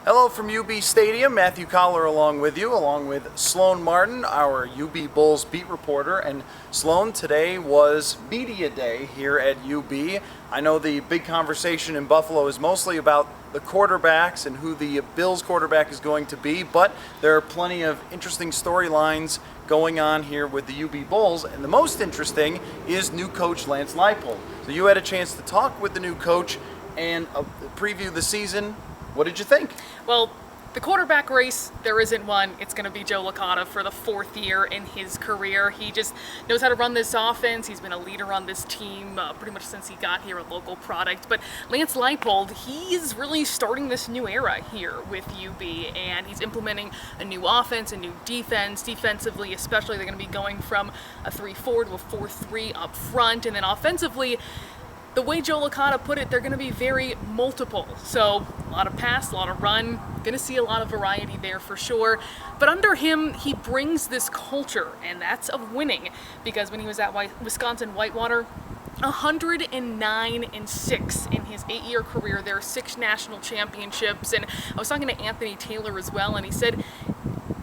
Hello from UB Stadium. Matthew Coller along with you, along with Sloane Martin, our UB Bulls beat reporter. And Sloane, today was Media Day here at UB. I know the big conversation in Buffalo is mostly about the quarterbacks and who the Bills quarterback is going to be, but there are plenty of interesting storylines going on here with the UB Bulls, and the most interesting is new coach Lance Leipold. So you had a chance to talk with the new coach and preview the season. What did you think? Well, the quarterback race, there isn't one. It's going to be Joe Licata for the fourth year in his career. He just knows how to run this offense. He's been a leader on this team pretty much since he got here, a local product. But Lance Leipold, he's really starting this new era here with UB, and he's implementing a new offense, a new defense. Defensively, especially, they're going to be going from a 3-4 to a 4-3 up front, and then offensively, the way Joe Licata put it, they're going to be very multiple. So a lot of pass, a lot of run. Going to see a lot of variety there for sure. But under him, he brings this culture, and that's of winning. Because when he was at Wisconsin Whitewater, 109-6 in his 8-year career. There are 6 national championships. And I was talking to Anthony Taylor as well, and he said a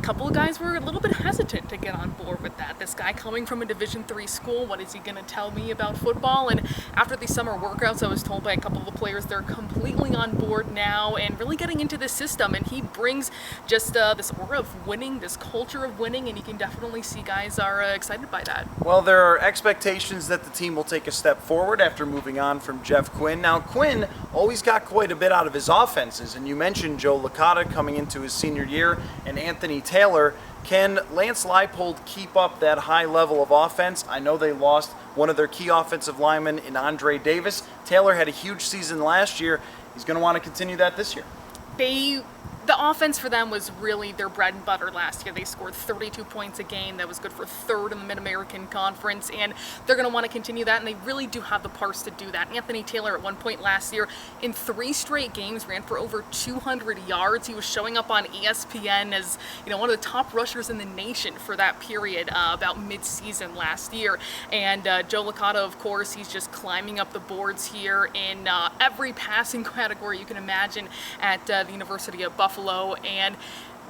couple of guys were a little bit hesitant to get on board with that. This guy coming from a Division III school, what is he going to tell me about football? And after these summer workouts, I was told by a couple of the players they're completely on board now and really getting into this system. And he brings just this aura of winning, this culture of winning, and you can definitely see guys are excited by that. Well, there are expectations that the team will take a step forward after moving on from Jeff Quinn. Now, Quinn always got quite a bit out of his offenses, and you mentioned Joe Licata coming into his senior year and Anthony Taylor. Can Lance Leipold keep up that high level of offense? I know they lost one of their key offensive linemen in Andre Davis. Taylor had a huge season last year. He's going to want to continue that this year. The offense for them was really their bread and butter last year. They scored 32 points a game. That was good for 3rd in the Mid-American Conference, and they're going to want to continue that, and they really do have the parts to do that. Anthony Taylor at one point last year, in 3 straight games, ran for over 200 yards. He was showing up on ESPN as one of the top rushers in the nation for that period about mid-season last year. And Joe Licata, of course, he's just climbing up the boards here in every passing category you can imagine at the University of Buffalo. And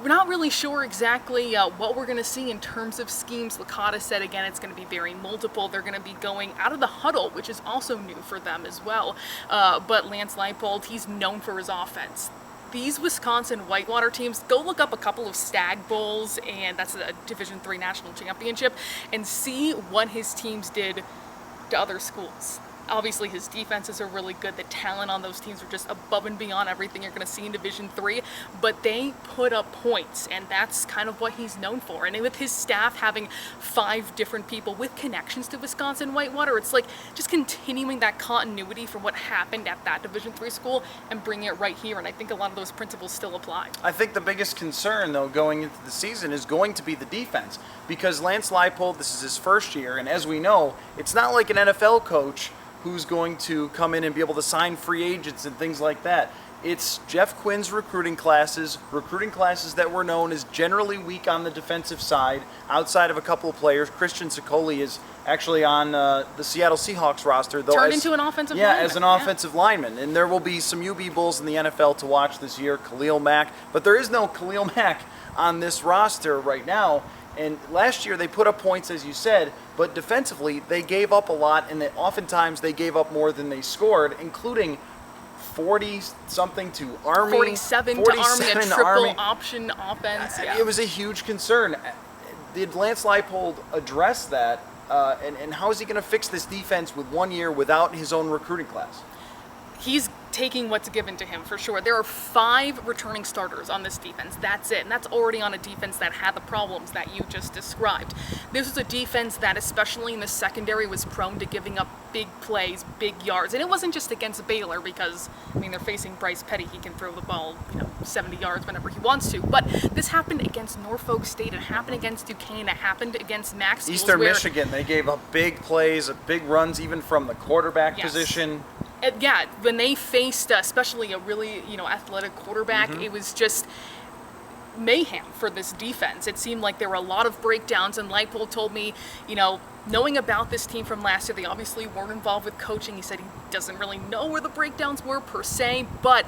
we're not really sure exactly what we're going to see in terms of schemes. Licata said, again, it's going to be very multiple. They're going to be going out of the huddle, which is also new for them as well. But Lance Leipold, he's known for his offense. These Wisconsin Whitewater teams, go look up a couple of Stag Bowls, and that's a Division III national championship, and see what his teams did to other schools. Obviously, his defenses are really good. The talent on those teams are just above and beyond everything you're going to see in Division III. But they put up points, and that's kind of what he's known for. And with his staff having 5 different people with connections to Wisconsin Whitewater, it's like just continuing that continuity from what happened at that Division III school and bringing it right here. And I think a lot of those principles still apply. I think the biggest concern, though, going into the season is going to be the defense. Because Lance Leipold, this is his first year, and as we know, it's not like an NFL coach who's going to come in and be able to sign free agents and things like that. It's Jeff Quinn's recruiting classes that were known as generally weak on the defensive side, outside of a couple of players. Christian Sicoli is actually on the Seattle Seahawks roster, though. Turned into an offensive lineman. Yeah, as an offensive lineman. And there will be some UB Bulls in the NFL to watch this year, Khalil Mack. But there is no Khalil Mack on this roster right now. And last year they put up points, as you said, but defensively they gave up a lot, and oftentimes they gave up more than they scored, including 40-something to Army. 47 to Army, a triple option offense. Yeah. It was a huge concern. Did Lance Leipold address that, and how is he going to fix this defense with 1 year without his own recruiting class? He's taking what's given to him for sure. There are 5 returning starters on this defense. That's it. And that's already on a defense that had the problems that you just described. This was a defense that, especially in the secondary, was prone to giving up big plays, big yards. And it wasn't just against Baylor because, they're facing Bryce Petty. He can throw the ball, 70 yards whenever he wants to. But this happened against Norfolk State. It happened against Duquesne. It happened against Max. Eastern Michigan, they gave up big plays, big runs, even from the quarterback position. Yeah, when they faced especially a really, athletic quarterback, it was just mayhem for this defense. It seemed like there were a lot of breakdowns, and Leipold told me, knowing about this team from last year, they obviously weren't involved with coaching. He said he doesn't really know where the breakdowns were per se, but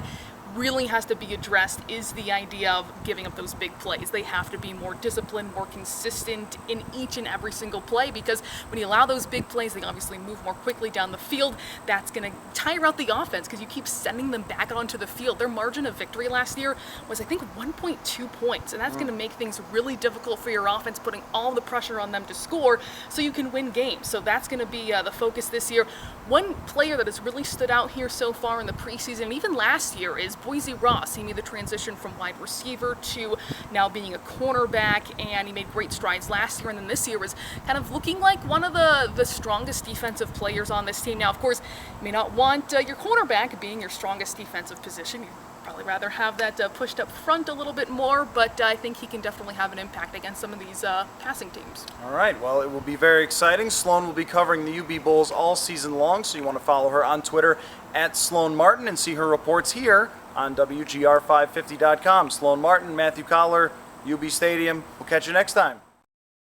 really has to be addressed is the idea of giving up those big plays. They have to be more disciplined, more consistent in each and every single play, because when you allow those big plays, they obviously move more quickly down the field. That's going to tire out the offense because you keep sending them back onto the field. Their margin of victory last year was, I think, 1.2 points, and that's going to make things really difficult for your offense, putting all the pressure on them to score so you can win games. So that's going to be the focus this year. One player that has really stood out here so far in the preseason, and even last year, is Boise Ross. He made the transition from wide receiver to now being a cornerback, and he made great strides last year, and then this year was kind of looking like one of the strongest defensive players on this team. Now, of course, you may not want your cornerback being your strongest defensive position. You'd probably rather have that pushed up front a little bit more, but I think he can definitely have an impact against some of these passing teams. All right, well, it will be very exciting. Sloane will be covering the UB Bulls all season long, so you want to follow her on Twitter at Sloane Martin and see her reports here on WGR550.com. Sloane Martin, Matthew Coller, UB Stadium. We'll catch you next time.